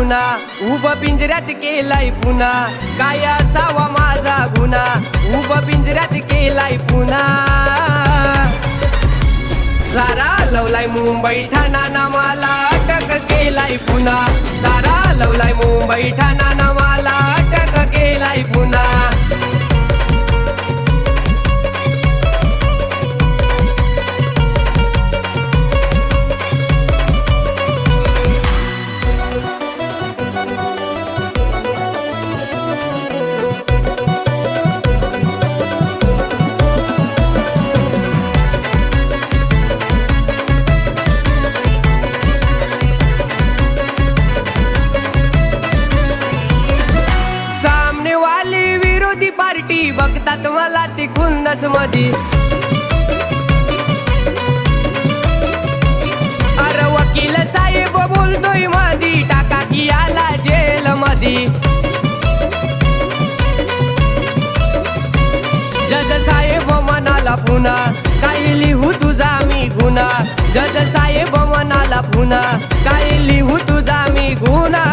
पुन्हा उभ पिंजऱ्यात केलाय पुन्हा काय असावा माझा गुन्हा उभ पिंजऱ्यात केलाय पुन्हा सारा लवलाय मुंबई ठाणा मला अटक केलाय पुन्हा सारा लवलाय मुंबई ठाणा मला अटक केलाय पुन्हा पार्टी बघतात मला ती खुन्नस मधी अरे वकील साहेब बोलतोय मधी टाका की आला जेल मधी जज साहेब म्हणाला पुन्हा काय लिहू तुझा मी गुन्हा जज साहेब म्हणाला पुन्हा काय लिहू तुझा मी गुन्हा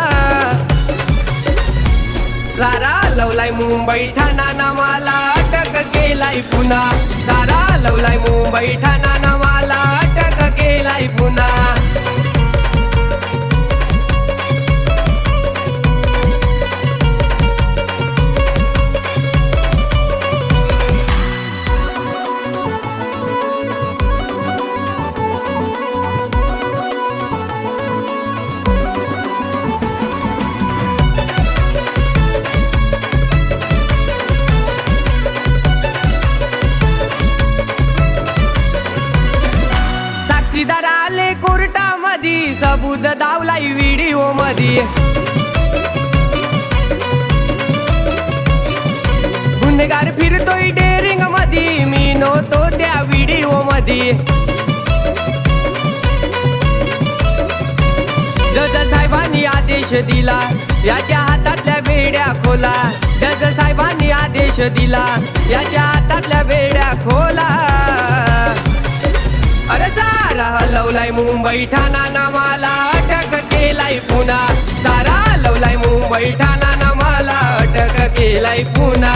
सारा लवलाय मुंबई ठाणा मला अटक केलाय पुन्हा सारा लवलाय मुंबई ठाणा मला अटक केलाय पुन्हा साक्षीदार आले कोर्टामधी सबूत दावलाय व्हिडिओ मधी गुन्हेगार फिरतोय डेअरिंग मधी मी नव्हतो त्या व्हिडिओ मधी जज साहेबांनी आदेश दिला याच्या हातातल्या बेड्या खोला जज साहेबांनी आदेश दिला याच्या हातातल्या बेड्या खोला अरे सारा लवलाय मुंबई ठाणा मला अटक केलाय पुन्हा सारा लवलाय मुंबई ठाणा मला अटक केलाय पुन्हा